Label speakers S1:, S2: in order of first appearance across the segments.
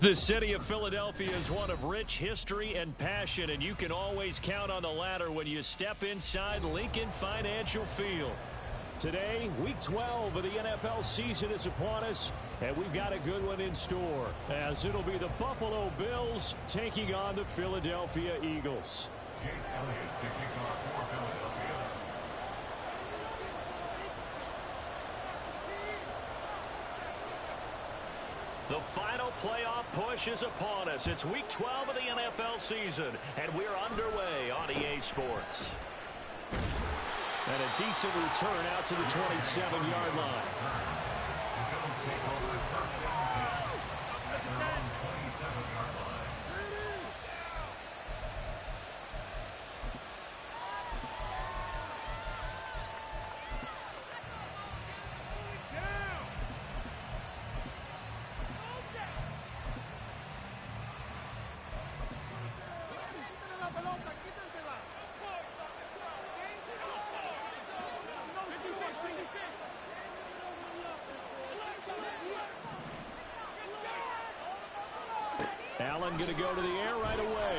S1: The city of Philadelphia is one of rich history and passion, and you can always count on the latter when you step inside Lincoln Financial Field. Today, Week 12 of the NFL season is upon us, and we've got a good one in store, as it'll be the Buffalo Bills taking on the Philadelphia Eagles.
S2: Jake Elliott to kick off for Philadelphia.
S1: The final playoff push is upon us. It's Week 12 of the NFL season, and we're underway on EA Sports. And a decent return out to the 27-yard line. Allen going to go to the air right away.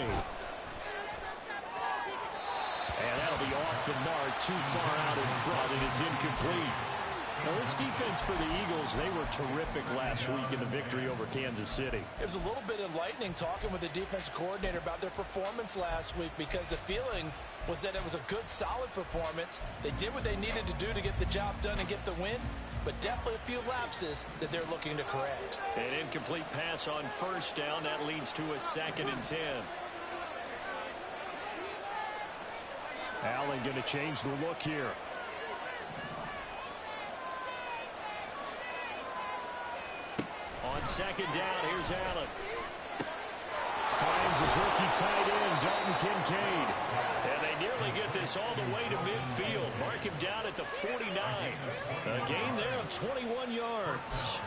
S1: And that'll be off the mark, too far out in front, and it's incomplete. Now, this defense for the Eagles, they were terrific last week in the victory over Kansas City.
S3: It was a little bit enlightening talking with the defensive coordinator about their performance last week, because the feeling was that it was a good, solid performance. They did what they needed to do to get the job done and get the win, but definitely a few lapses that they're looking to correct.
S1: An incomplete pass on first down. That leads to a 2nd and 10. Allen going to change the look here. On 2nd down, here's Allen. Finds his rookie tight end, Dalton Kincaid. And they nearly get this all the way to midfield. Mark him down at the 49. A gain there of 21 yards.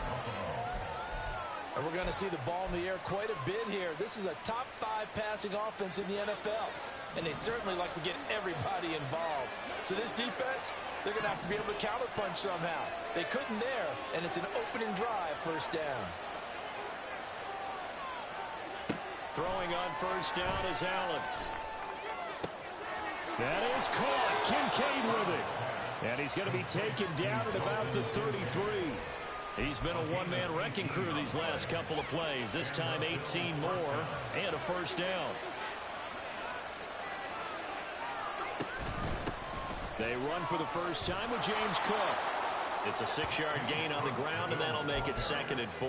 S3: And we're going to see the ball in the air quite a bit here. This is a top 5 passing offense in the NFL. And they certainly like to get everybody involved. So this defense, they're going to have to be able to counterpunch somehow. They couldn't there, and it's an opening drive, first down.
S1: Throwing on first down is Allen. That is caught. Kincaid with it. And he's going to be taken down at about the 33. He's been a one-man wrecking crew these last couple of plays. This time 18 more and a first down. They run for the first time with James Cook. It's a 6-yard gain on the ground, and that'll make it 2nd and 4.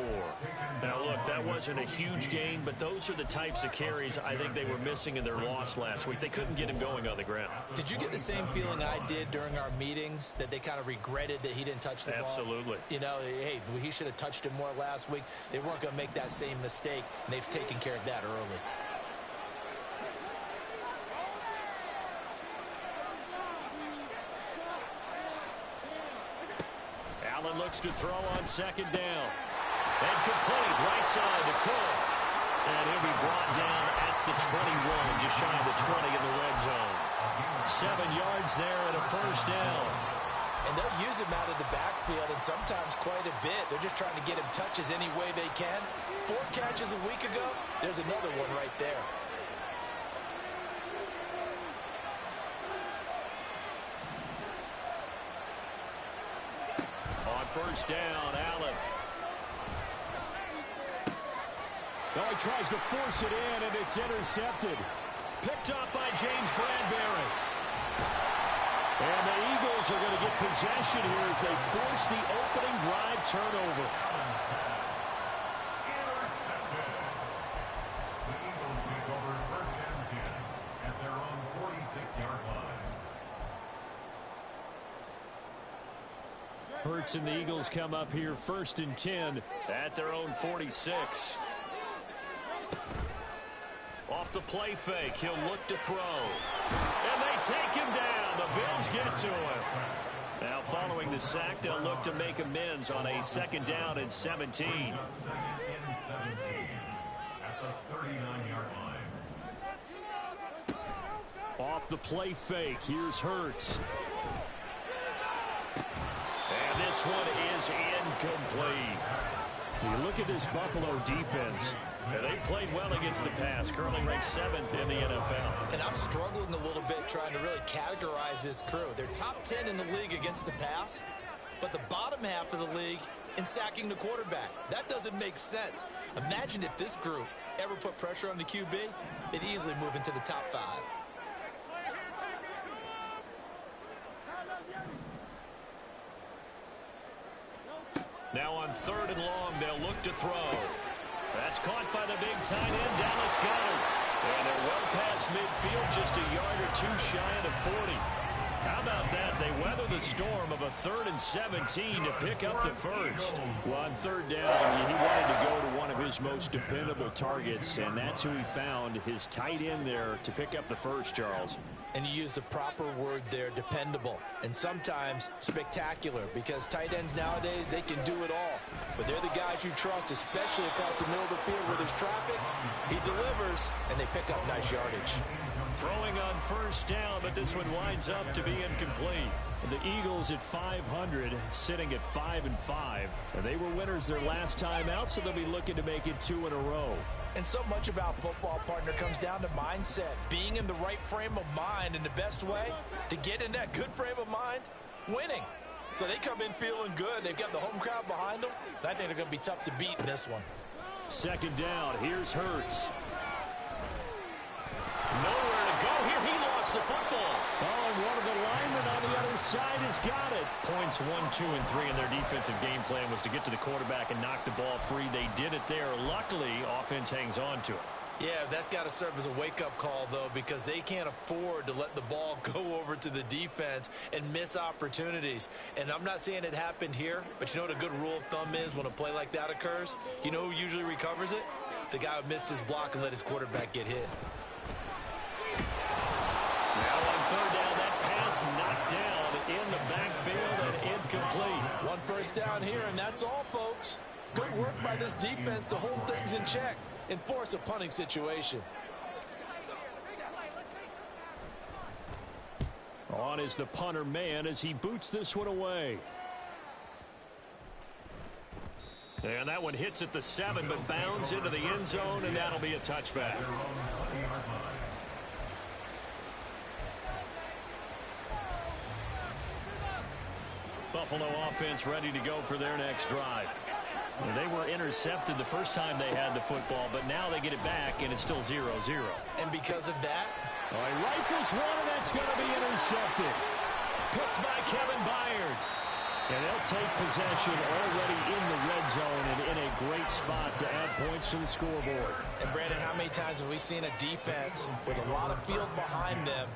S1: Now, look, that wasn't a huge gain, but those are the types of carries I think they were missing in their loss last week. They couldn't get him going on the ground.
S3: Did you get the same feeling I did during our meetings, that they kind of regretted that he didn't touch the ball?
S1: Absolutely.
S3: You know, hey, he should have touched it more last week. They weren't going to make that same mistake, and they've taken care of that early.
S1: Allen looks to throw on 2nd down. And complete, right side to Cook. And he'll be brought down at the 21, just shy of the 20 in the red zone. 7 yards there and a first down.
S3: And they'll use him out of the backfield, and sometimes quite a bit. They're just trying to get him touches any way they can. 4 catches a week ago, there's another one right there.
S1: First down, Allen. Oh, he tries to force it in, and it's intercepted. Picked up by James Bradbury. And the Eagles are going to get possession here as they force the opening drive turnover.
S2: Intercepted. The Eagles take over 1st and 10 at their own 46-yard line.
S1: Hurts and the Eagles come up here 1st and 10 at their own 46. Off the play fake, he'll look to throw. And they take him down. The Bills get to him. Now following the sack, they'll look to make amends on a 2nd down and 17.
S2: 2nd and 17 at the 39-yard line.
S1: Off the play fake, here's Hurts. And this one is incomplete. You look at this Buffalo defense, and they played well against the pass, currently ranked 7th in the NFL.
S3: And I'm struggling a little bit trying to really categorize this crew. They're top 10 in the league against the pass, but the bottom half of the league in sacking the quarterback. That doesn't make sense. Imagine if this group ever put pressure on the QB, they'd easily move into the top 5.
S1: Now on 3rd and long, they'll look to throw. That's caught by the big tight end, Dallas Goedert. And they're well past midfield, just a yard or two shy of the 40. How about that? They weather the storm of a 3rd and 17 to pick up the first. Well, on 3rd down, he wanted to go to one of his most dependable targets, and that's who he found, his tight end there, to pick up the first, Charles.
S3: And you use the proper word there, dependable, and sometimes spectacular, because tight ends nowadays, they can do it all. But they're the guys you trust, especially across the middle of the field where there's traffic. He delivers, and they pick up nice yardage.
S1: Throwing on 1st down, but this one winds up to be incomplete. The Eagles at 500, sitting at 5-5. And they were winners their last time out, so they'll be looking to make it 2 in a row.
S3: And so much about football, partner, comes down to mindset. Being in the right frame of mind, and the best way to get in that good frame of mind, winning. So they come in feeling good. They've got the home crowd behind them. And I think they're going to be tough to beat in this one.
S1: 2nd down, here's Hurts. Nowhere to go here. He lost the football. Oh, and one of the linemen on the other side has got it. Points 1, 2, and 3 in their defensive game plan was to get to the quarterback and knock the ball free. They did it there. Luckily, offense hangs on to it.
S3: Yeah, that's got to serve as a wake-up call, though, because they can't afford to let the ball go over to the defense and miss opportunities. And I'm not saying it happened here, but you know what a good rule of thumb is when a play like that occurs? You know who usually recovers it? The guy who missed his block and let his quarterback get hit.
S1: Now on 3rd down, that pass knocked down in the backfield and incomplete.
S3: 1 first down here, and that's all, folks. Good work by this defense to hold things in check and force a punting situation.
S1: On is the punter man as he boots this one away. And that one hits at the 7, but bounds into the end zone, and that'll be a touchback. Buffalo offense ready to go for their next drive. They were intercepted the first time they had the football, but now they get it back, and it's still 0-0.
S3: And because of that,
S1: he rifles one, and that's going to be intercepted. Picked by Kevin Byard. And they'll take possession already in the red zone and in a great spot to add points to the scoreboard.
S3: And, Brandon, how many times have we seen a defense with a lot of field behind them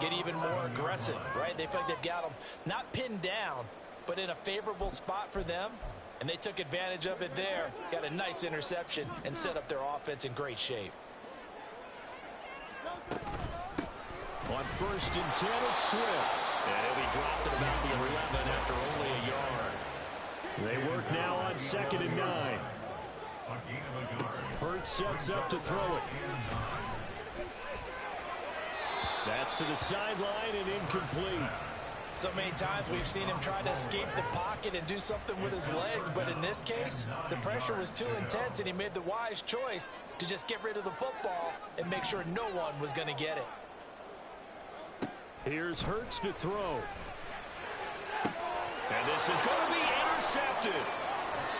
S3: get even more aggressive, right? They feel like they've got them not pinned down, but in a favorable spot for them. And they took advantage of it there. Got a nice interception and set up their offense in great shape.
S1: On 1st and 10, it's Swift. And he'll be dropped at about the 11 after only a yard. They work now on 2nd and 9. Hurts sets up to throw it. That's to the sideline and incomplete.
S3: So many times we've seen him try to escape the pocket and do something with his legs, but in this case, the pressure was too intense and he made the wise choice to just get rid of the football and make sure no one was going to get it.
S1: Here's Hurts to throw. And this is going to be intercepted.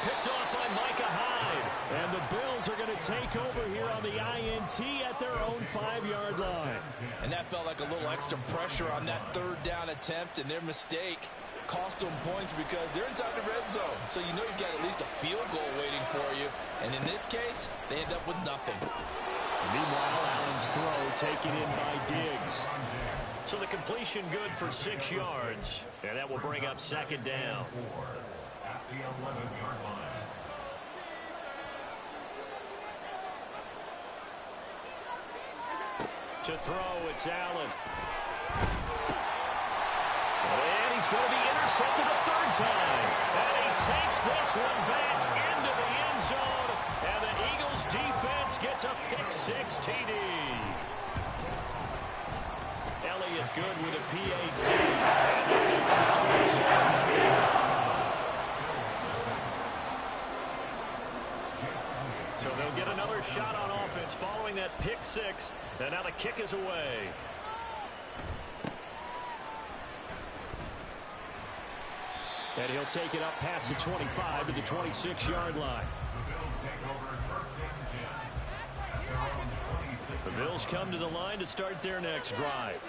S1: Picked off by Micah Hyde. And the Bills are going to take over here on the INT at their own 5-yard line.
S3: And that felt like a little extra pressure on that 3rd down attempt, and their mistake cost them points because they're inside the red zone. So you know you've got at least a field goal waiting for you. And in this case, they end up with nothing.
S1: Meanwhile, Allen's throw taken in by Diggs. So the completion good for 6 yards. And that will bring up 2nd down.
S2: At the 11-yard line.
S1: To throw, it's Allen. And he's going to be intercepted a 3rd time. And he takes this one back into the end zone. And the Eagles defense gets a pick-6 TD. Elliott good with a PAT. And that makes the score 7-0. So they'll get another shot on offense following that pick six. And now the kick is away. And he'll take it up past the 25 to the 26-yard line. The Bills come to the line to start their next drive.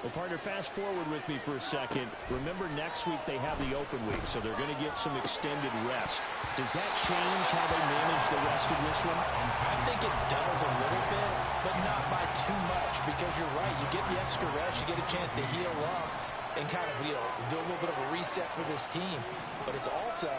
S1: Well, partner, fast forward with me for a second. Remember, next week they have the open week, so they're going to get some extended rest. Does that change how they manage the rest of this one?
S3: I think it does a little bit, but not by too much, because you're right. You get the extra rest. You get a chance to heal up and kind of, do a little bit of a reset for this team. But it's also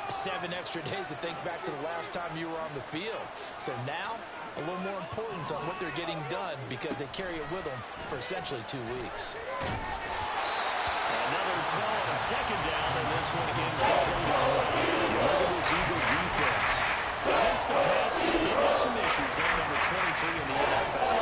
S3: 7 extra days to think back to the last time you were on the field. So now, a little more importance on what they're getting done because they carry it with them for essentially 2 weeks.
S1: Another throw on second down, and this one incomplete as well. Look at this Eagle defense. Against the pass, they've got some issues. They're number 23 in the NFL.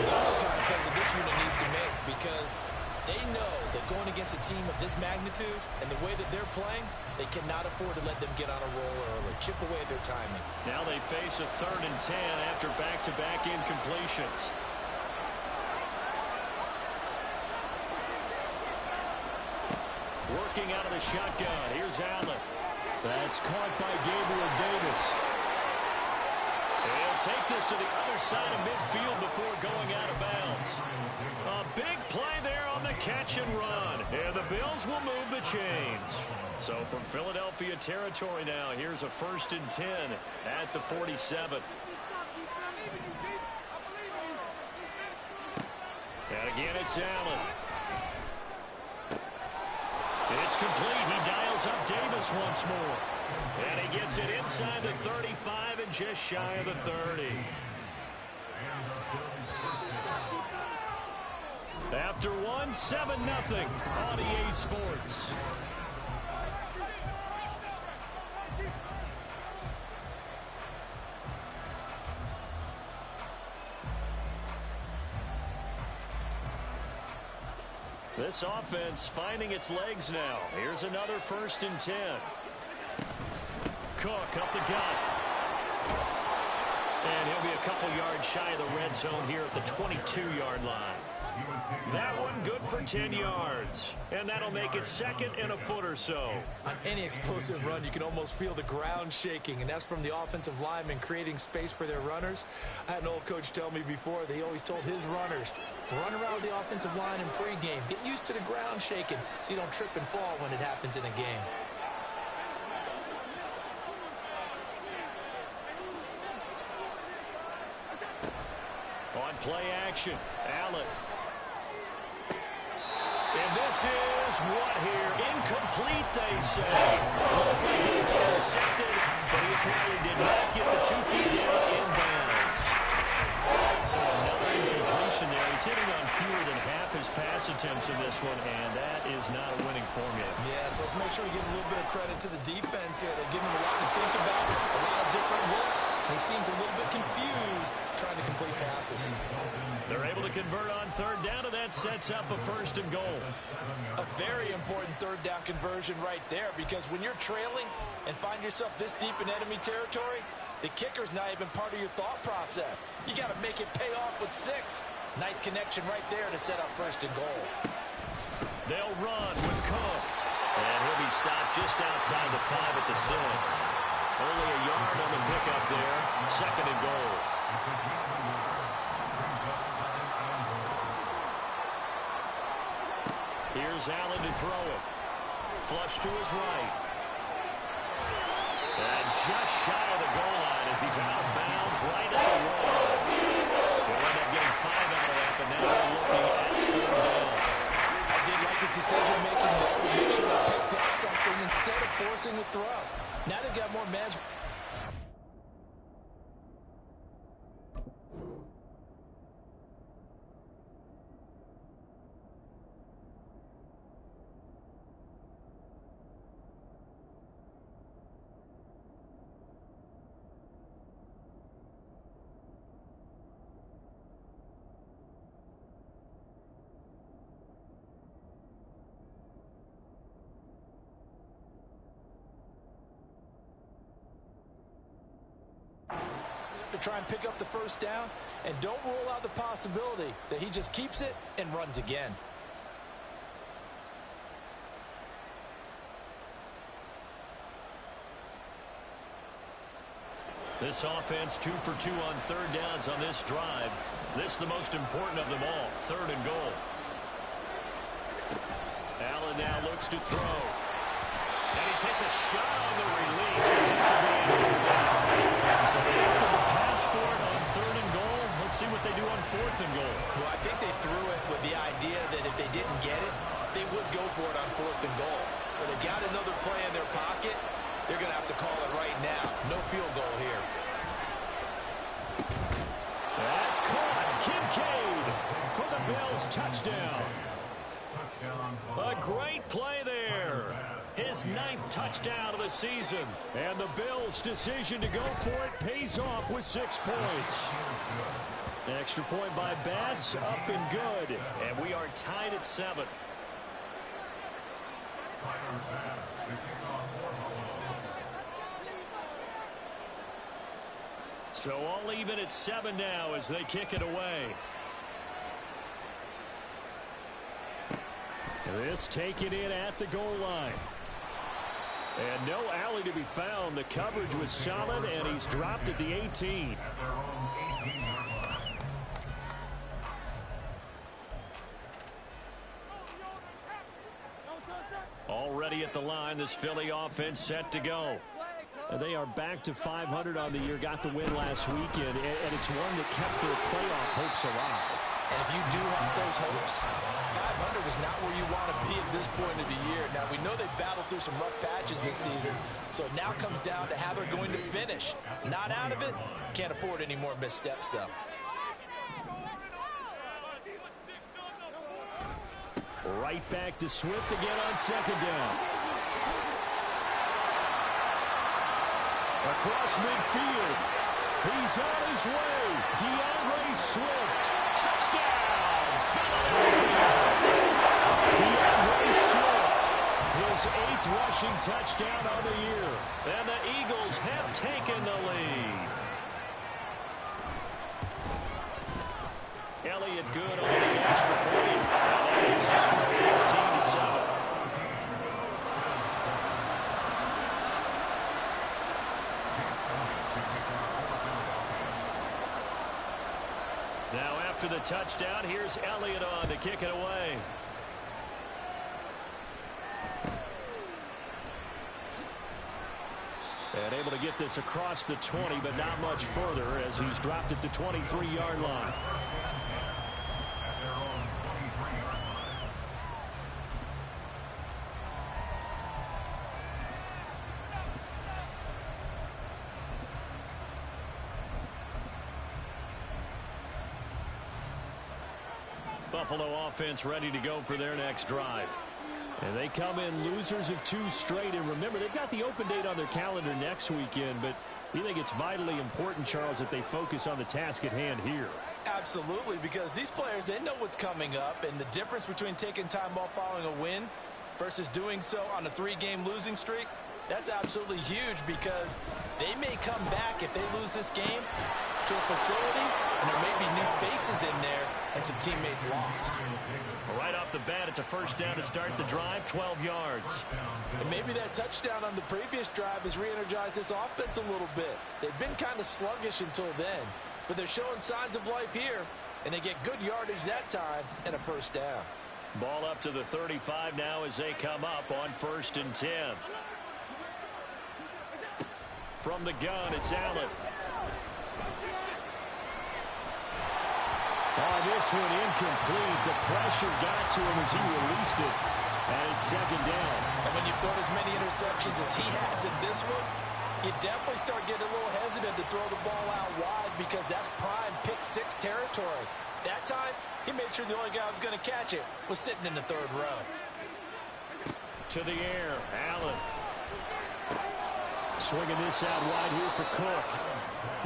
S3: Those are the kind of plays that this unit needs to make because they know that going against a team of this magnitude and the way that they're playing, they cannot afford to let them get on a roll early, chip away at their timing.
S1: Now they face a 3rd and 10 after back-to-back incompletions. Working out of the shotgun. Here's Allen. That's caught by Gabriel Davis. He'll take this to the other side of midfield before going out of bounds. A big play there on the catch and run. And the Bills will move the chains. So from Philadelphia territory now, here's a 1st and 10 at the 47. And again, it's Allen. It's complete. He dials up Davis once more. And he gets it inside the 35 and just shy of the 30. After one, 7-0 on EA Sports. This offense finding its legs now. Here's another 1st and 10. Cook up the gut. And he'll be a couple yards shy of the red zone here at the 22-yard line. That one good for 10 yards. And that'll make it 2nd and a foot or so.
S3: On any explosive run, you can almost feel the ground shaking, and that's from the offensive linemen creating space for their runners. I had an old coach tell me before, they always told his runners, run around the offensive line in pregame. Get used to the ground shaking so you don't trip and fall when it happens in a game.
S1: On play action, Allen. And this is what here? Incomplete, they say. Looked like he was intercepted, but he apparently did not get the 2 feet down inbounds. So another incompletion there. He's hitting on fewer than half his pass attempts in this one, and that is not a winning formula.
S3: Yeah, so let's make sure we give a little bit of credit to the defense here. They're giving him a lot to think about, a lot of different looks. He seems a little bit confused trying to complete passes.
S1: They're able to convert on 3rd down, and that sets up a 1st and goal.
S3: A very important 3rd down conversion right there, because when you're trailing and find yourself this deep in enemy territory, the kicker's not even part of your thought process. You got to make it pay off with 6. Nice connection right there to set up 1st and goal.
S1: They'll run with Cook. And he'll be stopped just outside the 5 at the 6. Only a yard on the pickup there. 2nd and goal. Here's Allen to throw it. Flush to his right. And just shy of the goal line as he's out of bounds right at the wall. They'll end up getting 5 out of that, but now they're looking at 3rd down.
S3: I did like his decision-making there to make sure they picked up something instead of forcing the throw. Now they've got more management. try and pick up the first down, and don't rule out the possibility that he just keeps it and runs again.
S1: This offense 2 for 2 on third downs on this drive. This is the most important of them all, 3rd and goal. Allen now looks to throw. And he takes a shot on the release as it should be incomplete. So they opted to pass for it on 3rd and goal. Let's see what they do on 4th and goal.
S3: Well, I think they threw it with the idea that if they didn't get it, they would go for it on 4th and goal. So they've got another play in their pocket. They're going to have to call it right now. No field goal here.
S1: That's caught. Kincaid for the Bills touchdown. A great play there. His 9th touchdown of the season. And the Bills' decision to go for it pays off with 6 points. An extra point by Bass, up and good. And we are tied at 7. So all even at 7 now as they kick it away. This taken in at the goal line. And no alley to be found. The coverage was solid, and he's dropped at the 18. Already at the line, this Philly offense set to go. They are back to 500 on the year, got the win last weekend, and it's one that kept their playoff hopes alive.
S3: And if you do have those hopes, 500 is not where you want to be at this point of the year. Now, we know they've battled through some rough patches this season, so it now comes down to how they're going to finish. Not out of it, can't afford any more missteps, though.
S1: Right back to Swift again on 2nd down. Across midfield. He's on his way. DeAndre Swift. Touchdown. DeAndre Swift. His 8th rushing touchdown on the year. And the Eagles have taken the lead. Elliott good on the extra point. Now that makes the score 14-7. Now after the touchdown, here's Elliott on to kick it away. And able to get this across the 20, but not much further as he's dropped it to 23-yard line. Buffalo offense ready to go for their next drive. And they come in losers of 2 straight. And remember, they've got the open date on their calendar next weekend. But you think it's vitally important, Charles, that they focus on the task at hand here?
S3: Absolutely, because these players, they know what's coming up. And the difference between taking time off following a win versus doing so on a 3-game losing streak, that's absolutely huge, because they may come back if they lose this game to a facility, and there may be new faces in there and some teammates lost.
S1: Right off the bat, it's a first down to start the drive, 12 yards.
S3: And maybe that touchdown on the previous drive has re-energized this offense a little bit. They've been kind of sluggish until then, but they're showing signs of life here, and they get good yardage that time and a first down.
S1: Ball up to the 35 now as they come up on 1st and 10. From the gun, it's Allen. Oh, this one incomplete. The pressure got to him as he released it. And it's 2nd down.
S3: And when you've thrown as many interceptions as he has in this one, you definitely start getting a little hesitant to throw the ball out wide, because that's prime pick-6 territory. That time, he made sure the only guy who was going to catch it was sitting in the 3rd row.
S1: To the air, Allen. Swinging this out wide here for Cook.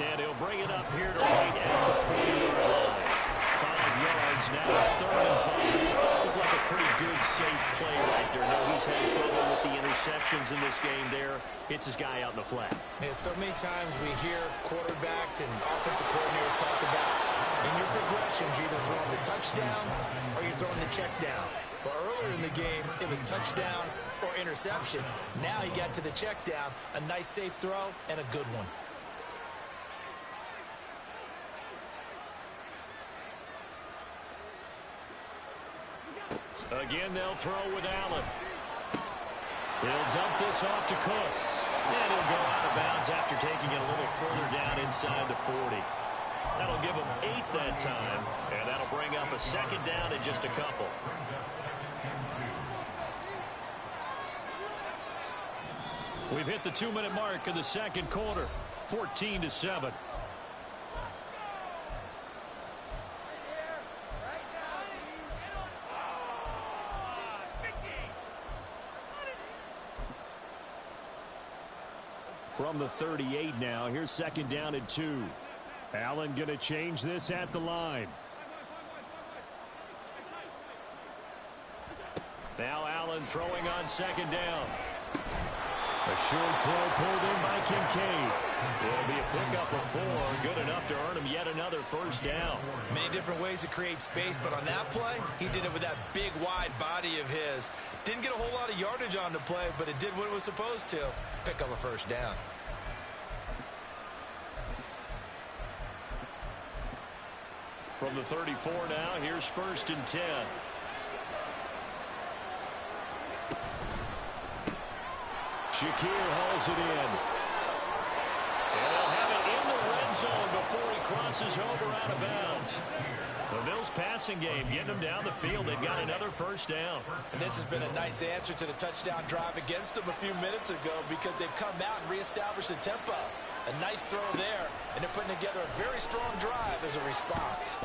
S1: And he'll bring it up here to right at the 40-yard line. 5 yards. Now it's 3rd and 5. Looked like a pretty good, safe play right there. No, he's had trouble with the interceptions in this game there. Hits his guy out in the flat.
S3: Yeah, so many times we hear quarterbacks and offensive coordinators talk about in your progressions, you're either throwing the touchdown or you're throwing the check down. But earlier in the game, it was touchdown or interception. Now he got to the check down, a nice safe throw, and a good one.
S1: Again, they'll throw with Allen. He'll dump this off to Cook. And he'll go out of bounds after taking it a little further down inside the 40. That'll give him 8 that time, and that'll bring up a 2nd down in just a couple. We've hit the 2-minute mark of the 2nd quarter, 14-7. From the 38 now, here's 2nd down and 2. Allen going to change this at the line. Now Allen throwing on 2nd down. A short throw pulled in by Kincaid. It'll be a pickup of 4, good enough to earn him yet another 1st down.
S3: Many different ways to create space, but on that play, he did it with that big, wide body of his. Didn't get a whole lot of yardage on the play, but it did what it was supposed to. Pick up a 1st down.
S1: From the 34 now, here's 1st and 10. Shakir hauls it in. And they'll have it in the red zone before he crosses over out of bounds. The Bills passing game getting them down the field. They've got another 1st down.
S3: And this has been a nice answer to the touchdown drive against them a few minutes ago because they've come out and reestablished the tempo. A nice throw there, and they're putting together a very strong drive as a response.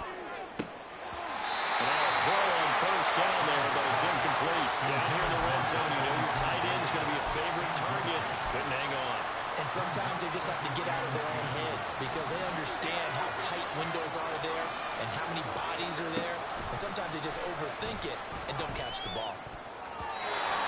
S1: And a throw on 1st down there, but it's incomplete. Down here in the red zone, you know your tight end is going to be a favorite target. Couldn't hang on.
S3: And sometimes they just have to get out of their own head because they understand how tight windows are there and how many bodies are there. And sometimes they just overthink it and don't catch the ball.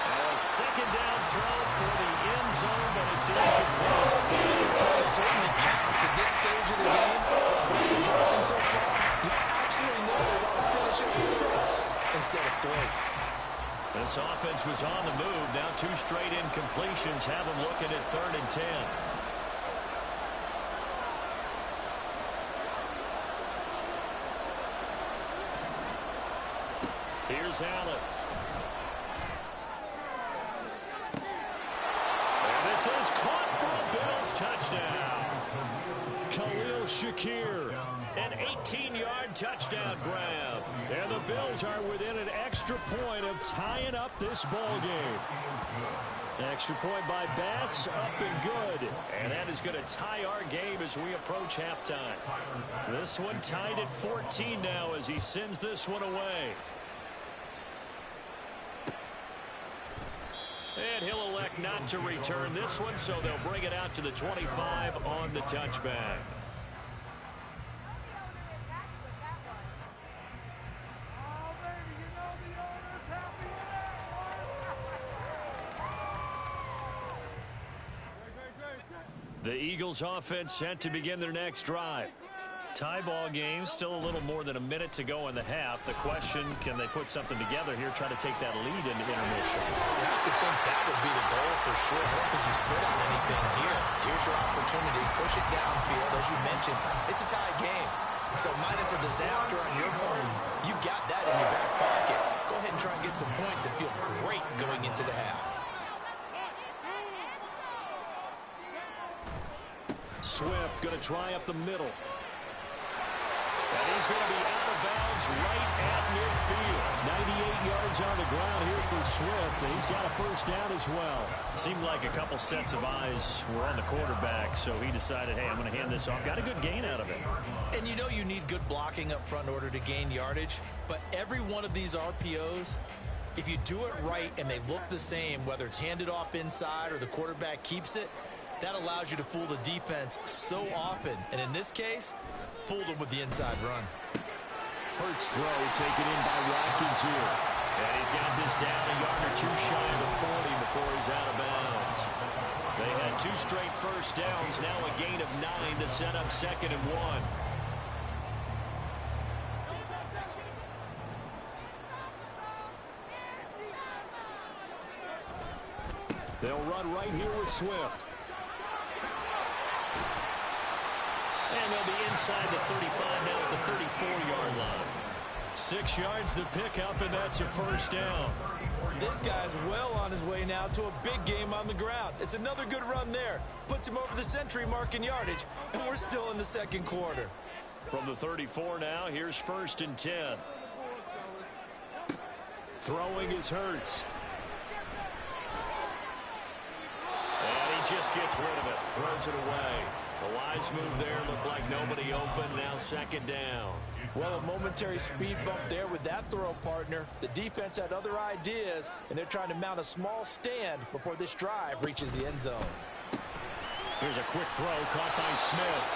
S1: A 2nd down throw for the end zone, but it's incomplete.
S3: It certainly counts at this stage of the game. But they're driving so far, you absolutely know they want to finish it with 6 instead of 3.
S1: This offense was on the move. Now 2 straight incompletions have them looking at 3rd and 10. Here's Allen. And this is caught for a Bills touchdown. Khalil Shakir, an 18-yard touchdown grab. And the Bills are within an extra point of tying up this ball game. Extra point by Bass, up and good. And that is going to tie our game as we approach halftime. This one tied at 14 now as he sends this one away. And he'll elect not to return this one, so they'll bring it out to the 25 on the touchback. The Eagles offense set to begin their next drive. Tie ball game, still a little more than a minute to go in the half. The question, can they put something together here, try to take that lead into intermission?
S3: You have to think that would be the goal for sure. I don't think you sit on anything here. Here's your opportunity. Push it downfield. As you mentioned, it's a tie game. So minus a disaster on your part, you've got that in your back pocket. Go ahead and try and get some points and feel great going into the half.
S1: Swift going to try up the middle. And he's going to be out of bounds right at midfield. 98 yards on the ground here for Swift, and he's got a 1st down as well. Seemed like a couple sets of eyes were on the quarterback, so he decided, hey, I'm going to hand this off. Got a good gain out of it.
S3: And you know you need good blocking up front in order to gain yardage, but every one of these RPOs, if you do it right and they look the same, whether it's handed off inside or the quarterback keeps it, that allows you to fool the defense so often. And in this case, fooled them with the inside run.
S1: Hurts throw taken in by Watkins here. And he's got this down a yard or two shy of the 40 before he's out of bounds. They had 2 straight first downs, now a gain of 9 to set up 2nd and 1. They'll run right here with Swift. And they'll be inside the 35 now at the 34-yard line. 6 yards the pickup, and that's a first down.
S3: This guy's well on his way now to a big game on the ground. It's another good run there. Puts him over the century mark in yardage, and we're still in the 2nd quarter.
S1: From the 34 now, here's 1st and 10. Throwing is Hurts. And he just gets rid of it, throws it away. The wise move there, looked like nobody open, now 2nd down.
S3: Well, a momentary speed bump there with that throw, partner. The defense had other ideas, and they're trying to mount a small stand before this drive reaches the end zone.
S1: Here's a quick throw caught by Smith.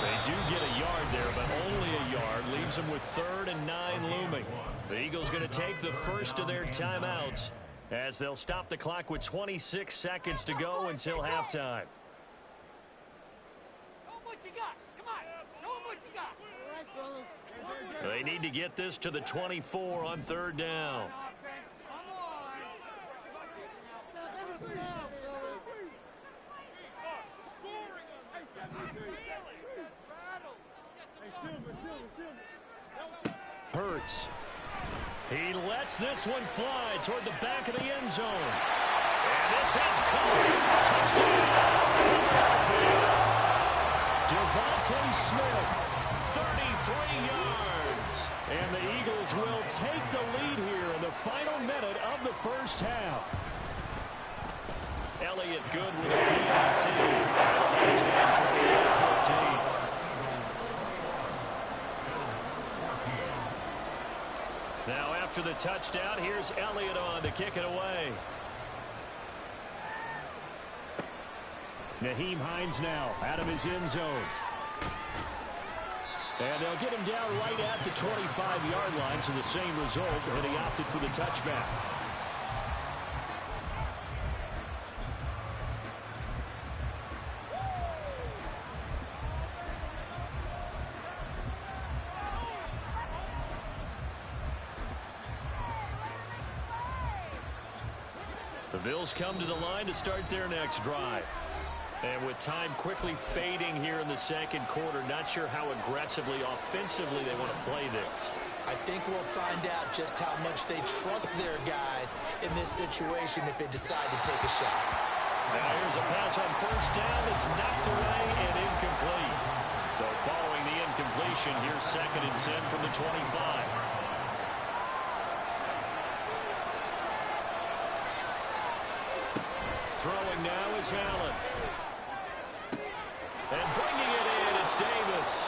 S1: They do get a yard there, but only a yard. Leaves them with 3rd and 9 looming. The Eagles going to take the first of their timeouts as they'll stop the clock with 26 seconds to go until halftime. They need to get this to the 24 on 3rd down. Hurts. He lets this one fly toward the back of the end zone. And this is caught. Touchdown. Devontae Smith, 33 yards. And the Eagles will take the lead here in the final minute of the first half. Elliott good with a PAT. He's got 28-14. Now after the touchdown, here's Elliott on to kick it away. Nyheim Hines now out of his end zone. And they'll get him down right at the 25-yard line, so the same result, and he opted for the touchback. The Bills come to the line to start their next drive. And with time quickly fading here in the 2nd quarter, not sure how aggressively, offensively they want to play this.
S3: I think we'll find out just how much they trust their guys in this situation if they decide to take a shot.
S1: Now here's a pass on 1st down. It's knocked away and incomplete. So following the incompletion, here's 2nd and 10 from the 25. Throwing now is Allen. And bringing it in, it's Davis.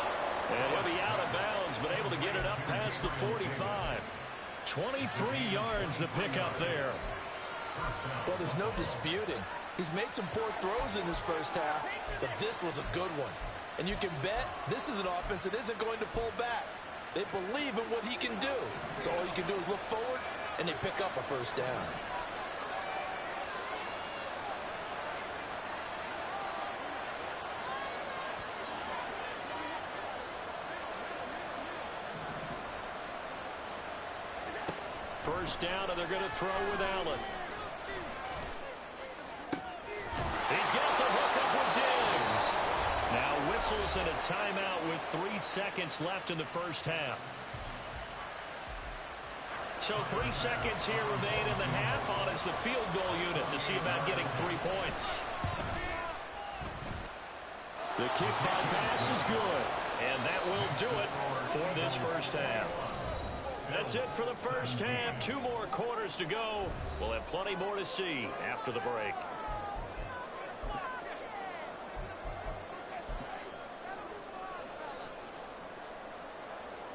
S1: And he'll be out of bounds, but able to get it up past the 45. 23 yards the pickup there.
S3: Well, there's no disputing. He's made some poor throws in this first half, but this was a good one. And you can bet this is an offense that isn't going to pull back. They believe in what he can do. So all you can do is look forward, and they pick up a first down.
S1: First down, and they're going to throw with Allen. He's got the hook up with Diggs. Now whistles and a timeout with 3 seconds left in the first half. So 3 seconds here remain in the half. On is the field goal unit to see about getting 3 points. The kick by Bass is good. And that will do it for this first half. That's it for the first half. 2 more quarters to go. We'll have plenty more to see after the break.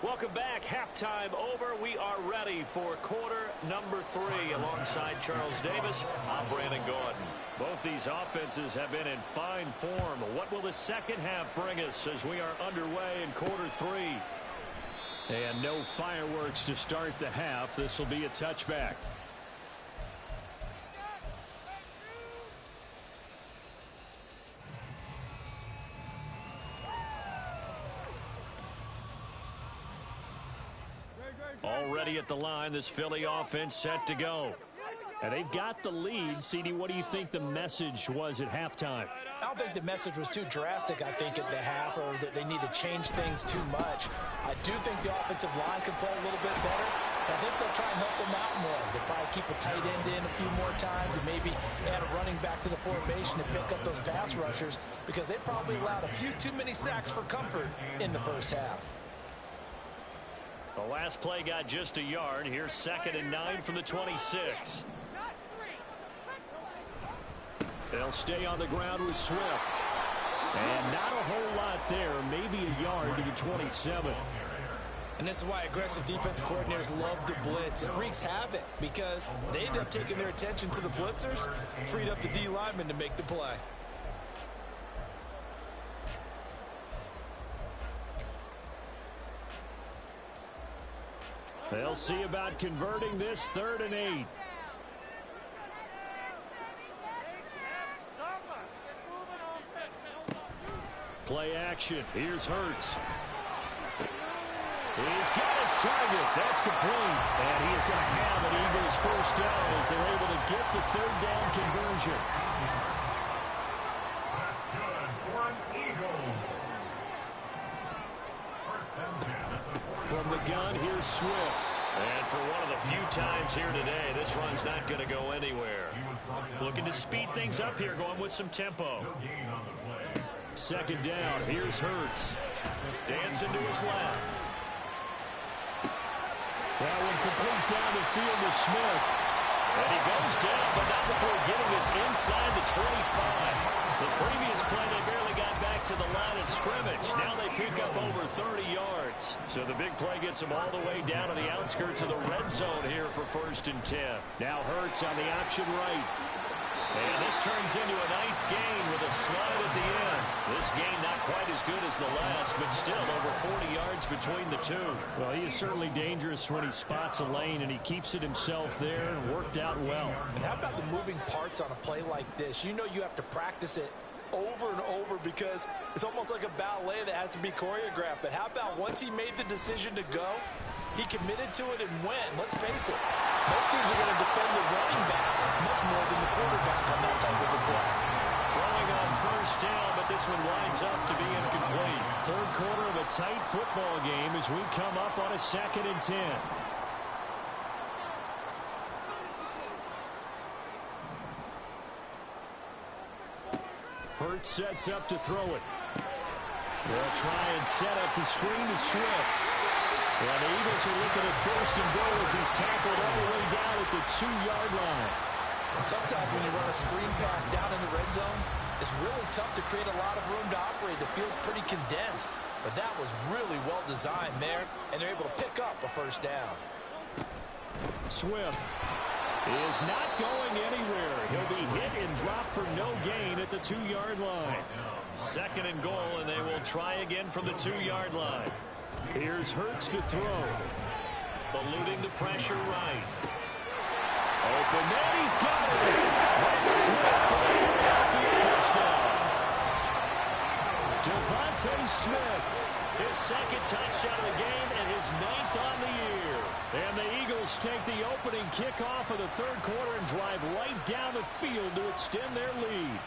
S1: Welcome back. Halftime over. We are ready for quarter number 3. Alongside Charles Davis, I'm Brandon Gaudin. Both these offenses have been in fine form. What will the second half bring us as we are underway in quarter 3? And no fireworks to start the half. This will be a touchback. Already at the line, this Philly offense set to go. And they've got the lead. CD, what do you think the message was at halftime?
S3: I don't think the message was too drastic, I think, at the half, or that they need to change things too much. I do think the offensive line can play a little bit better. I think they'll try and help them out more. They'll probably keep a tight end in a few more times and maybe add a running back to the formation to pick up those pass rushers, because they probably allowed a few too many sacks for comfort in the first half.
S1: The last play got just a yard. Here's 2nd and 9 from the 26. They'll stay on the ground with Swift. And not a whole lot there. Maybe a yard to the 27.
S4: And this is why aggressive defensive coordinators love to blitz. It wreaks havoc because they end up taking their attention to the blitzers, freed up the D lineman to make the play.
S1: They'll see about converting this 3rd and 8. Play action. Here's Hurts. He's got his target. That's complete. And he is going to have an Eagles first down as they're able to get the 3rd down conversion.
S2: That's good for an Eagles. First and 10 at the 40.
S1: From the gun, here's Swift. And for one of the few times here today, this run's not going to go anywhere. Looking to speed things up here, going with some tempo.
S2: No gain on the play.
S1: 2nd down. Here's Hurts. Dancing to his left. That one complete down the field to Smith. And he goes down, but not before getting us inside the 25. The previous play, they barely got back to the line of scrimmage. Now they pick up over 30 yards. So the big play gets them all the way down to the outskirts of the red zone here for 1st and 10. Now Hurts on the option right. And this turns into a nice gain with a slide at the end. This gain not quite as good as the last, but still over 40 yards between the two. Well, he is certainly dangerous when he spots a lane, and he keeps it himself there and worked out well.
S3: And how about the moving parts on a play like this? You know you have to practice it over and over because it's almost like a ballet that has to be choreographed. But how about once he made the decision to go, he committed to it and went. Let's face it, most teams are going to defend the running back much more than the quarterback on that type of a play.
S1: Throwing on 1st down, but this one winds up to be incomplete. 3rd quarter of a tight football game as we come up on a 2nd and 10. Hurts sets up to throw it. They'll try and set up the screen to Swift. And the Eagles are looking at 1st and goal as he's tackled all the way down at the 2-yard line.
S3: And sometimes when you run a screen pass down in the red zone, it's really tough to create a lot of room to operate. The field's pretty condensed. But that was really well designed there, and they're able to pick up a 1st down.
S1: Swift is not going anywhere. He'll be hit and dropped for no gain at the 2-yard line. 2nd and goal, and they will try again from the 2-yard line. Here's Hurts to throw. Eluding the pressure right. Open net, he's got it. That's Smith for the Philadelphia touchdown. Devontae Smith, his 2nd touchdown of the game and his 9th on the year. And the Eagles take the opening kickoff of the 3rd quarter and drive right down the field to extend their lead.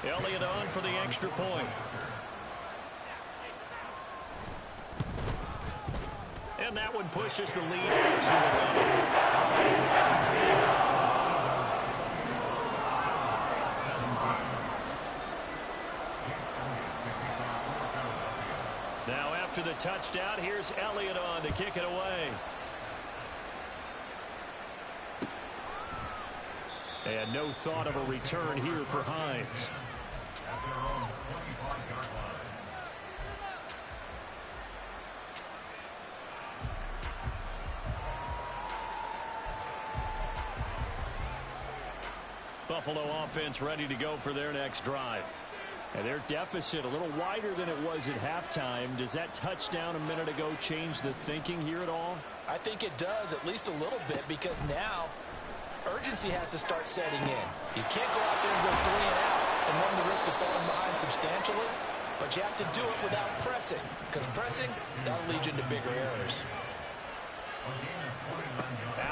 S1: Elliott on for the extra point. And that one pushes the lead out to 11. Now after the touchdown, here's Elliott on to kick it away. And no thought of a return here for Hines.
S2: At their own 25-yard line.
S1: Buffalo offense ready to go for their next drive. And their deficit a little wider than it was at halftime. Does that touchdown a minute ago change the thinking here at all?
S3: I think it does, at least a little bit, because now urgency has to start setting in. You can't go out there and go 3 and out and run the risk of falling behind substantially, but you have to do it without pressing, because pressing, that'll lead you into bigger errors.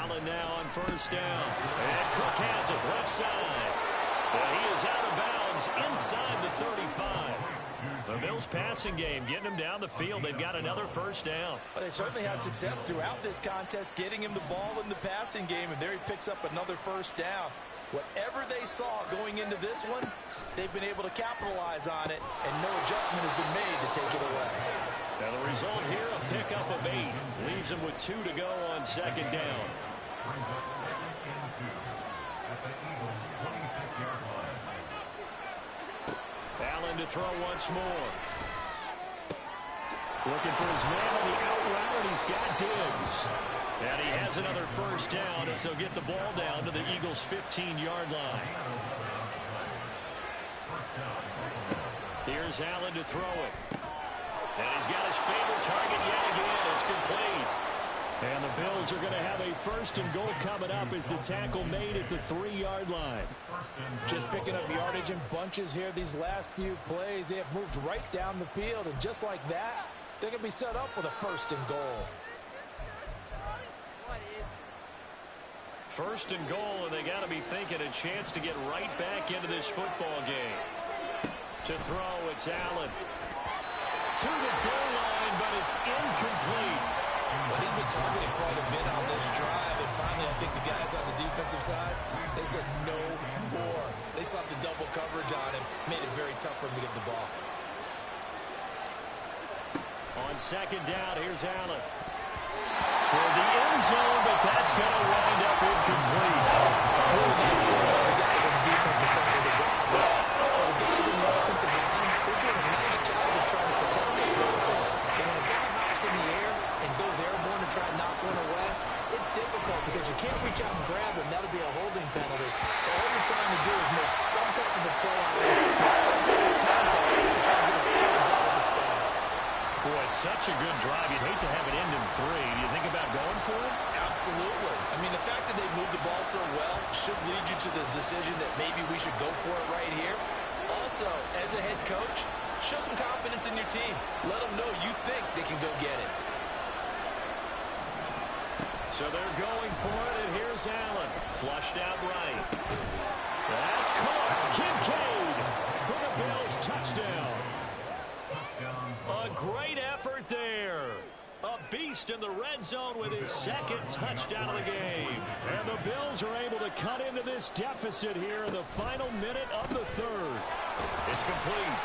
S1: Allen now on first down. And Cook has it left side. And he is out of bounds inside the 35. The Bills passing game getting him down the field. They've got another first down.
S3: Well, they certainly had success throughout this contest getting him the ball in the passing game, and there he picks up another first down. Whatever they saw going into this one, they've been able to capitalize on it, and no adjustment has been made to take it away.
S1: Now the result here, a pickup of 8. Leaves him with 2 to go on second down.
S2: Brings up 2nd and 2 at the Eagles' 26-yard line.
S1: Allen to throw once more. Looking for his man on the out route, and he's got Diggs. And he has another first down as he'll get the ball down to the Eagles' 15-yard line. Here's Allen to throw it. And he's got his favorite target yet again. It's complete. And the Bills are going to have a first and goal coming up as the tackle made at the 3-yard line.
S3: Just picking up yardage in bunches here these last few plays. They have moved right down the field, and just like that, they're going to be set up with a first and goal.
S1: First and goal, and they got to be thinking a chance to get right back into this football game. To throw, it's Allen. To the goal line, but it's incomplete.
S4: Well, he's been targeted quite a bit on this drive, and finally I think the guys on the defensive side, they said no more. They slapped the double coverage on him, made it very tough for him to get the ball.
S1: On second down, here's Allen. Toward the end zone, but that's going to wind up incomplete.
S3: Really nice play by the guys on the defensive side of the ball. But for the guys in the offensive line, they're doing a nice job of trying to protect their passer. But when a guy hops in the air and goes airborne to try and knock one away, it's difficult because you can't reach out and grab him. That'll be a holding penalty. So all you're trying to do is make some type of a play on him, make some type of contact, and try to get his arms out of the sky.
S1: Boy, such a good drive. You'd hate to have it end in 3. Do you think about going for it?
S4: Absolutely. I mean, the fact that they moved the ball so well should lead you to the decision that maybe we should go for it right here. Also, as a head coach, show some confidence in your team. Let them know you think they can go get it.
S1: So they're going for it, and here's Allen. Flushed out right. That's caught. Kincaid for the Bills. Touchdown. A great effort there. A beast in the red zone with his 2nd touchdown of the game. And the Bills are able to cut into this deficit here in the final minute of the 3rd. It's complete.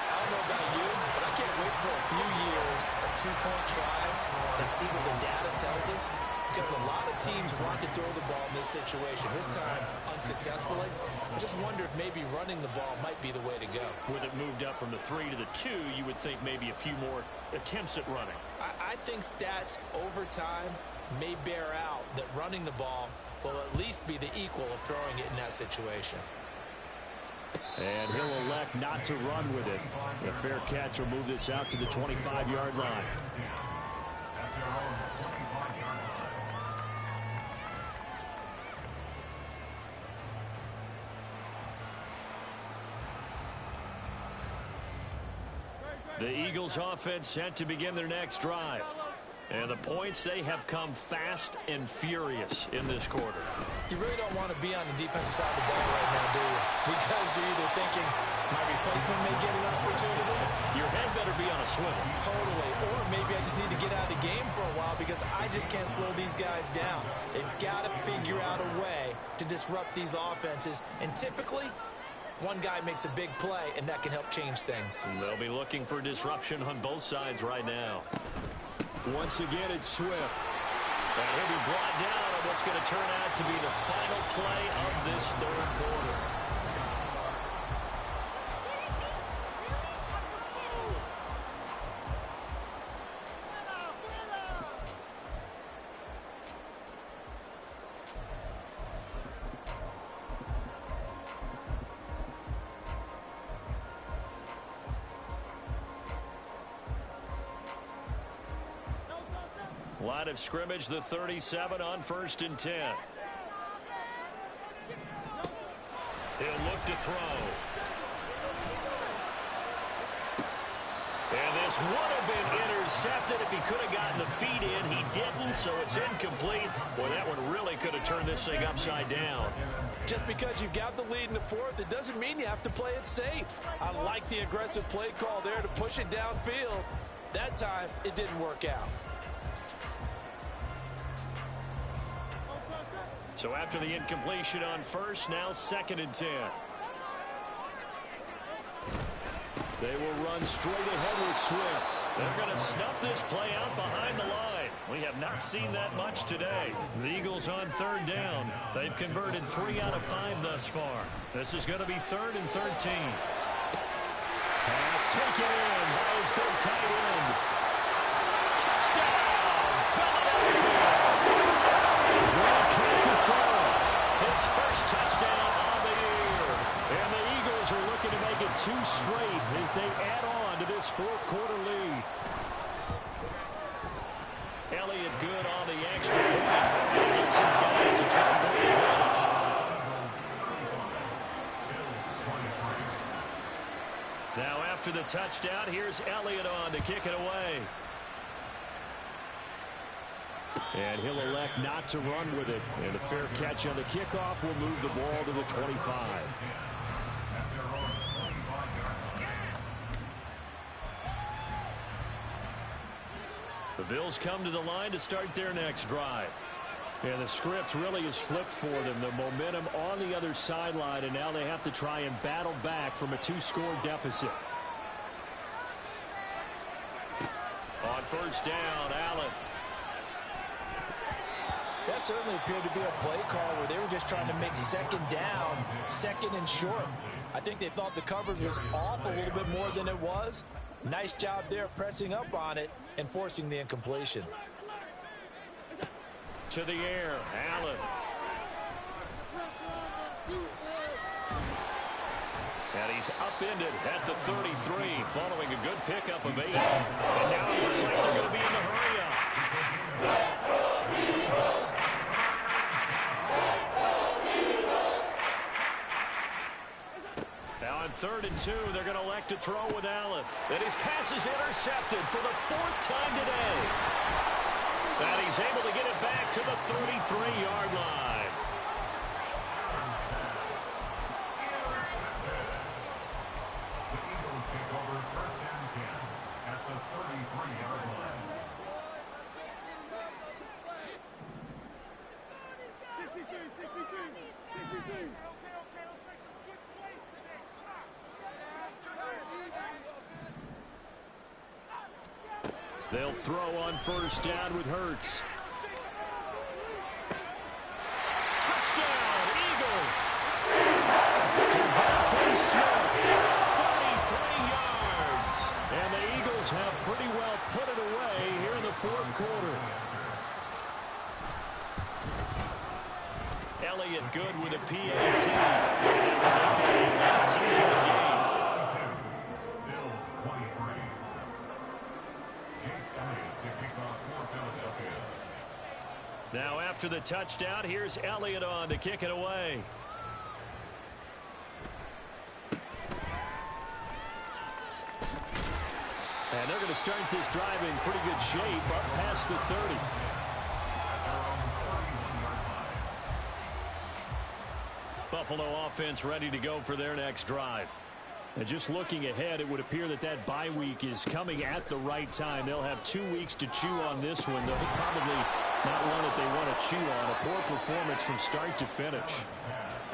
S4: I don't know about you, but I can't wait for a few years of 2-point tries and see what the data tells us. Because a lot of teams want to throw the ball in this situation. This time, unsuccessfully. I just wonder if maybe running the ball might be the way to go.
S1: With it moved up from the 3 to the 2, you would think maybe a few more attempts at running.
S4: I think stats over time may bear out that running the ball will at least be the equal of throwing it in that situation.
S1: And he'll elect not to run with it. A fair catch will move this out to the 25-yard line. The Eagles offense set to begin their next drive. And the points, they have come fast and furious in this quarter.
S3: You really don't want to be on the defensive side of the ball right now, do you? Because you're either thinking, my replacement may get an opportunity.
S1: Your head better be on a swivel.
S3: Totally. Or maybe I just need to get out of the game for a while because I just can't slow these guys down. They've got to figure out a way to disrupt these offenses. And typically, one guy makes a big play, and that can help change things.
S1: And they'll be looking for disruption on both sides right now. Once again, it's Swift. And he'll be brought down on what's going to turn out to be the final play of this 3rd quarter. Line of scrimmage, the 37 on 1st and 10. He'll look to throw. And this would have been intercepted if he could have gotten the feet in. He didn't, so it's incomplete. Boy, that one really could have turned this thing upside down.
S3: Just because you've got the lead in the fourth, it doesn't mean you have to play it safe. I like the aggressive play call there to push it downfield. That time, it didn't work out.
S1: So after the incompletion on 1st, now 2nd and 10. They will run straight ahead with Swift. They're going to snuff this play out behind the line. We have not seen that much today. The Eagles on 3rd down. They've converted 3 out of 5 thus far. This is going to be 3rd and 13. Pass taken in by his big tight end. Touchdown, Philadelphia. His first touchdown on the year. And the Eagles are looking to make it 2 straight as they add on to this 4th quarter lead. Elliott good on the extra point. He gives his guys a 12-point advantage. Now after the touchdown, here's Elliott on to kick it away. And he'll elect not to run with it. And a fair catch on the kickoff will move the ball to the 25. The Bills come to the line to start their next drive. And the script really is flipped for them. The momentum on the other sideline, and now they have to try and battle back from a 2-score deficit. On 1st down, Allen.
S3: That certainly appeared to be a play call where they were just trying to make 2nd down, 2nd and short. I think they thought the coverage was off a little bit more than it was. Nice job there pressing up on it and forcing the incompletion.
S1: To the air, Allen. And he's upended at the 33 following a good pickup of 8. And now it looks like they're going to be in the hurry-up. Now on 3rd and 2, they're going to elect to throw with Allen. And his pass is intercepted for the 4th time today. And he's able to get it back to the 33-yard line.
S2: The Eagles take over 1st and 10 at the 33-yard line.
S5: 63.
S1: They'll throw on 1st down with Hurts. Touchdown, Eagles! Devontae Smith, 33 yards. And the Eagles have pretty well put it away here in the 4th quarter. Elliott good with a PAT. And they'll make this a 19-point game.
S2: Bills 23. Jake Elliott to kick off for Philadelphia.
S1: Now after the touchdown, here's Elliott on to kick it away. And they're going to start this drive in pretty good shape up past the 30. Buffalo offense ready to go for their next drive. And just looking ahead, it would appear that that bye week is coming at the right time. They'll have 2 weeks to chew on this one. They'll probably not one that they want to chew on. A poor performance from start to finish.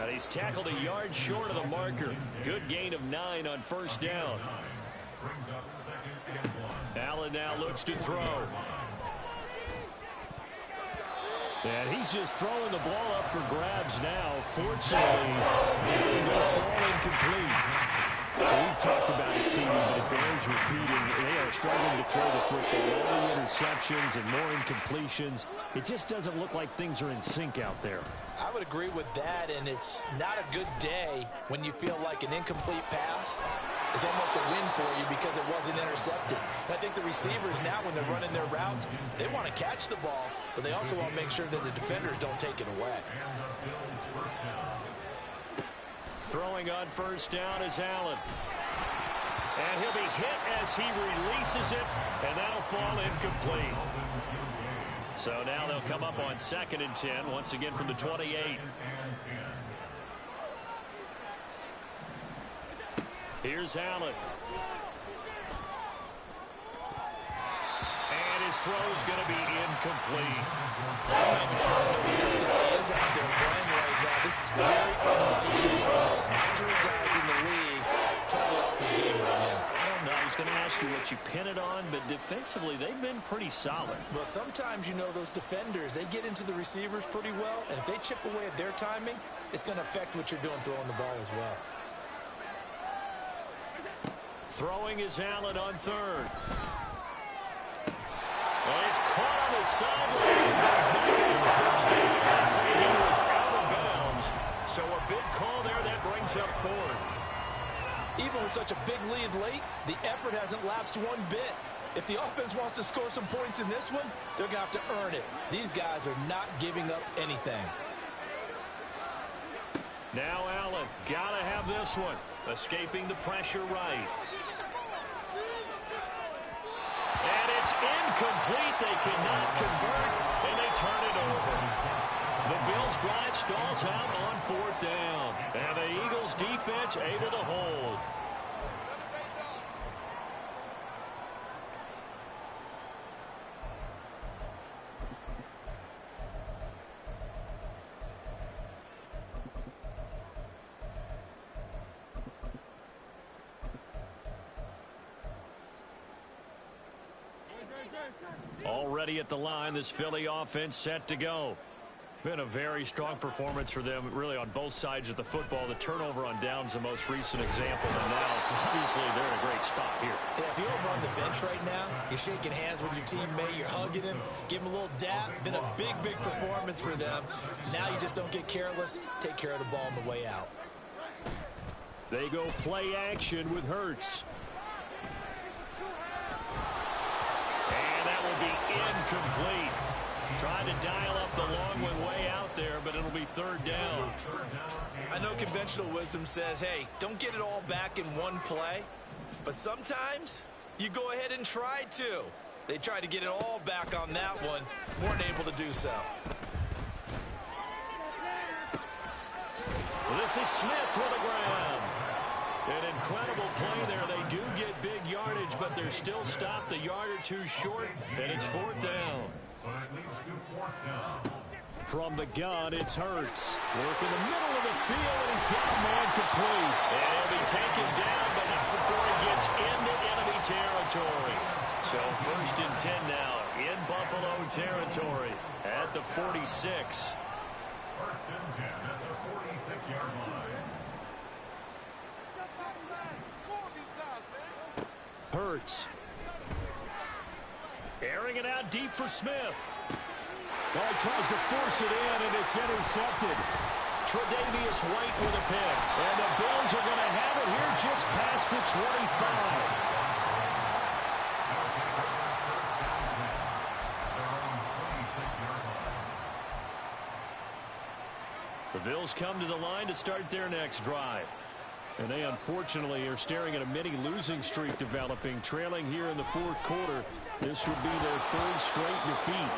S1: And he's tackled a yard short of the marker. Good gain of 9 on 1st down.
S2: Brings up 2nd and 1.
S1: Allen now looks to throw. And he's just throwing the ball up for grabs now. Fortunately, he'll fall incomplete. Well, we've talked about it, CD, but it bears repeating. They are struggling to throw the football. All the interceptions and more incompletions. It just doesn't look like things are in sync out there.
S3: I would agree with that, and it's not a good day when you feel like an incomplete pass is almost a win for you because it wasn't intercepted. I think the receivers now, when they're running their routes, they want to catch the ball, but they also want to make sure that the defenders don't take it away.
S1: Throwing on first down is Allen. And he'll be hit as he releases it, and that'll fall incomplete. So now they'll come up on 2nd and 10, once again from the 28. Here's Allen. And his throw's going to be incomplete.
S4: This guy is out there playing right now. This is very unlike him. Most accurate guys in the league totally off his game right now.
S1: I don't know. I was going to ask you what you pin it on, but defensively they've been pretty solid.
S4: Well, sometimes, you know, those defenders, they get into the receivers pretty well, and if they chip away at their timing, it's going to affect what you're doing throwing the ball as well.
S1: Throwing is Allen on 3rd. Well, he's caught on the sideline, but he's not getting the first down. They say he was out of bounds. So a big call there that brings up 4th.
S3: Even with such a big lead late, the effort hasn't lapsed one bit. If the offense wants to score some points in this one, they're going to have to earn it. These guys are not giving up anything.
S1: Now Allen, got to have this one. Escaping the pressure right. And it's incomplete. They cannot convert, and they turn it over. The Bills' drive stalls out on 4th down. And the Eagles' defense able to hold. Already at the line, this Philly offense set to go. Been a very strong performance for them, really, on both sides of the football. The turnover on downs, the most recent example, and now, obviously, they're in a great spot here.
S4: Yeah, if you're over on the bench right now, you're shaking hands with your teammate, you're hugging him, give him a little dap. Been a big, big performance for them. Now you just don't get careless. Take care of the ball on the way out.
S1: They go play action with Hurts. And that will be incomplete. Trying to dial up the long one way out there, but it'll be 3rd down.
S4: I know conventional wisdom says, hey, don't get it all back in one play. But sometimes you go ahead and try to. They tried to get it all back on that one. Weren't able to do so.
S1: Well, this is Smith with the ground. An incredible play there. They do get big yardage, but they're still stopped a yard or two short, and it's 4th down. From the gun, it's Hurts. Work in the middle of the field, and he's got a man complete. And he'll be taken down, but not before he gets into enemy territory. So 1st and 10 now in Buffalo territory at the 46.
S2: 1st and 10 at the 46-yard line.
S1: Hurts. Airing it out deep for Smith. Well, he tries to force it in, and it's intercepted. Tre'Davious White with a pick. And the Bills are going to have it here just past the 25. The Bills come to the line to start their next drive. And they, unfortunately, are staring at a mini losing streak developing, trailing here in the 4th quarter. This would be their 3rd straight defeat.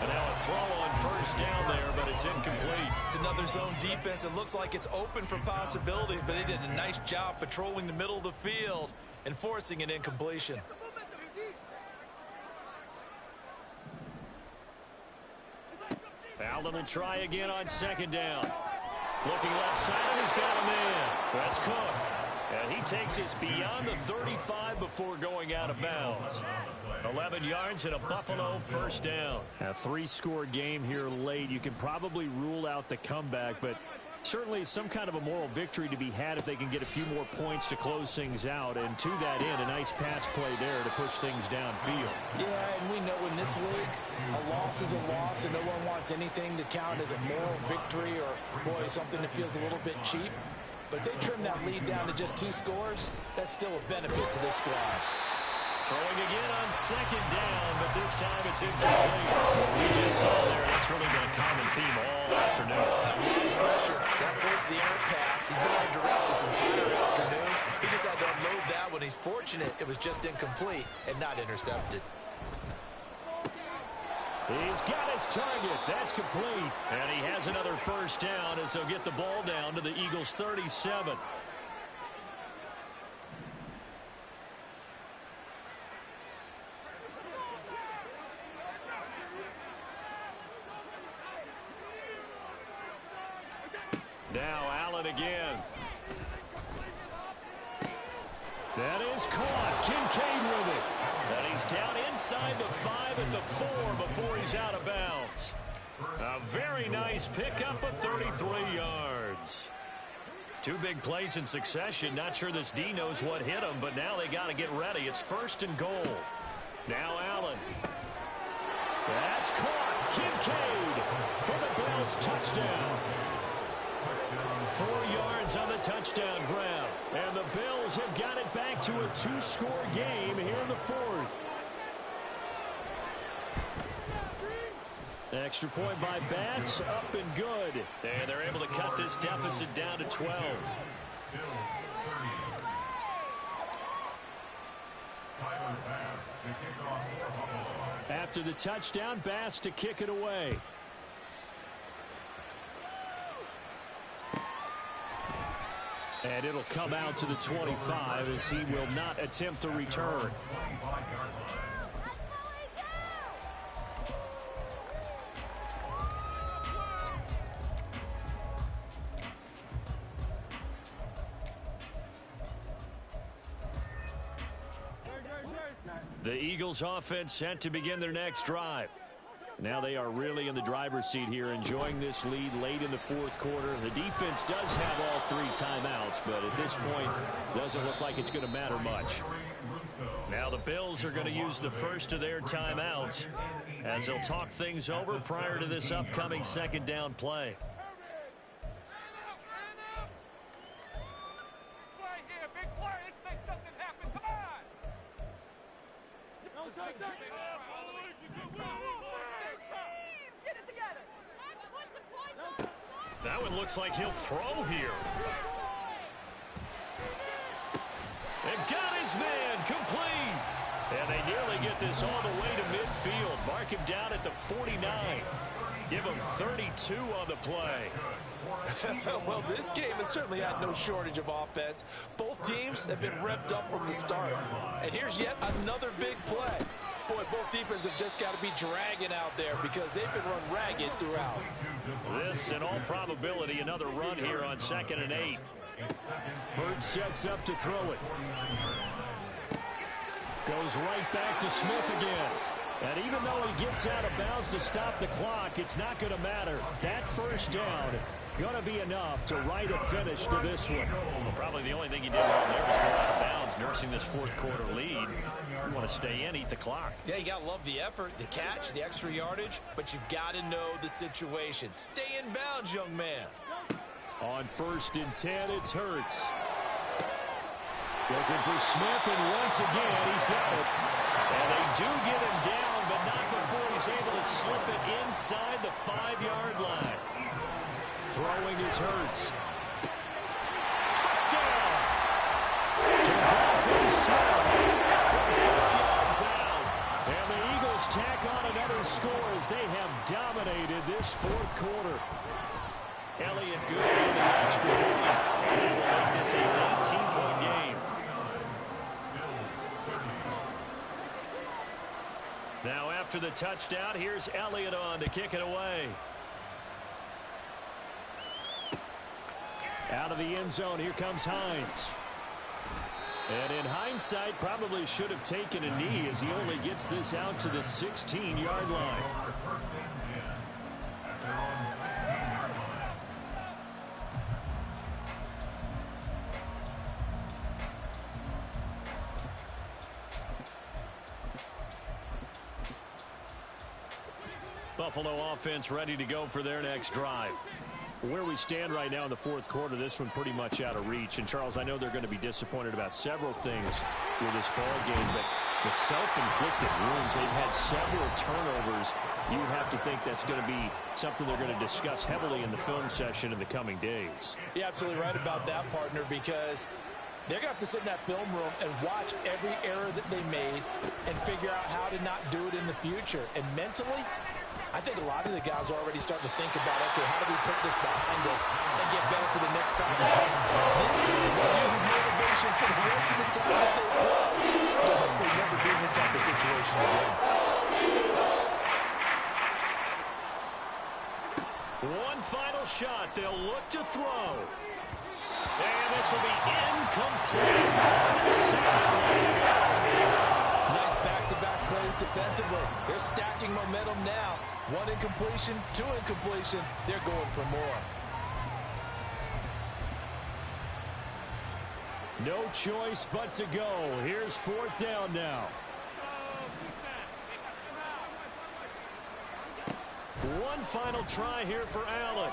S1: And now a throw on 1st down there, but it's incomplete.
S4: It's another zone defense. It looks like it's open for possibilities, but they did a nice job patrolling the middle of the field and forcing an incompletion.
S1: Allen will try again on 2nd down. Looking left side, he's got a man. That's Cook. And he takes us beyond the 35 before going out of bounds. 11 yards and a Buffalo 1st down. A 3-score game here late. You can probably rule out the comeback, but Certainly some kind of a moral victory to be had if they can get a few more points to close things out. And to that end, a nice pass play there to push things downfield.
S3: Yeah, and we know in this league, a loss is a loss, and no one wants anything to count as a moral victory or, boy, something that feels a little bit cheap. But if they trim that lead down to just 2 scores, that's still a benefit to this squad.
S1: Throwing again on second down, but this time it's incomplete. We just saw there, that's really been a common theme all afternoon.
S4: Pressure. That forced the errant pass. He's been under duress this entire afternoon. He just had to unload that one. He's fortunate it was just incomplete and not intercepted.
S1: He's got his target. That's complete. And he has another first down as they'll get the ball down to the Eagles' 37. Now Allen again. That is caught. Kincaid with it. And he's down inside the 5 at the 4 before he's out of bounds. A very nice pickup of 33 yards. 2 big plays in succession. Not sure this D knows what hit him, but now they got to get ready. It's 1st and goal. Now Allen. That's caught. Kincaid for the Bills touchdown. 4 yards on the touchdown grab. And the Bills have got it back to a 2-score game here in the 4th. Extra point by Bass, up and good. And they're able to cut this deficit down to 12. After the touchdown, Bass to kick it away. And it'll come out to the 25 as he will not attempt to return. The Eagles offense set to begin their next drive. Now they are really in the driver's seat here, enjoying this lead late in the 4th quarter. The defense does have all 3 timeouts, but at this point, doesn't look like it's going to matter much. Now the Bills are going to use the first of their timeouts as they'll talk things over prior to this upcoming 2nd down play. That one looks like he'll throw here. And got his man complete. And they nearly get this all the way to midfield. Mark him down at the 49. Give him 32 on the play.
S3: Well, this game has certainly had no shortage of offense. Both teams have been revved up from the start. And here's yet another big play. Boy, both defenses have just got to be dragging out there because they've been run ragged throughout.
S1: This, in all probability, another run here on 2nd and 8. Hurts sets up to throw it. Goes right back to Smith again. And even though he gets out of bounds to stop the clock, it's not going to matter. That first down going to be enough to write a finish to this one. Well, probably the only thing he did wrong there was go out of bounds, nursing this 4th quarter lead. You want to stay in, eat the clock.
S4: Yeah, you got to love the effort, the catch, the extra yardage, but you got to know the situation. Stay in bounds, young man.
S1: On 1st and 10, it's Hurts. Looking for Smith, and once again, he's got it. And they do get him down, but not before he's able to slip it inside the 5-yard line. Throwing is Hurts. Touchdown! DeVonta Smith from 4 yards out. And the Eagles tack on another score as they have dominated this 4th quarter. Elliott good in the extra point. They will make this a 19-point game. Now after the touchdown, here's Elliott on to kick it away. Out of the end zone, here comes Hines. And in hindsight, probably should have taken a knee as he only gets this out to the 16-yard line. Buffalo offense ready to go for their next drive. Where we stand right now in the fourth quarter, this one pretty much out of reach. And, Charles, I know they're going to be disappointed about several things with this ball game, but the self-inflicted wounds, they've had several turnovers. You have to think that's going to be something they're going to discuss heavily in the film session in the coming days.
S3: You're absolutely right about that, partner, because they're going to have to sit in that film room and watch every error that they made and figure out how to not do it in the future. And mentally, I think a lot of the guys are already starting to think about, okay, how do we put this behind us and get better for the next time? This uses motivation for the rest of the time that they play to hopefully never be in this type of situation again.
S1: One final shot. They'll look to throw. And this will be incomplete.
S3: Nice back-to-back plays defensively. They're stacking momentum now. One incompletion, two incompletion. They're going for more.
S1: No choice but to go. Here's fourth down now. One final try here for Allen.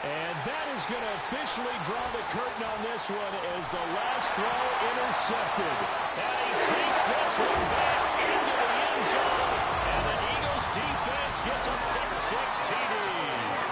S1: And that is going to officially draw the curtain on this one as the last throw intercepted. And he takes this one back into the end zone. And the Eagles defense gets a pick-six TD.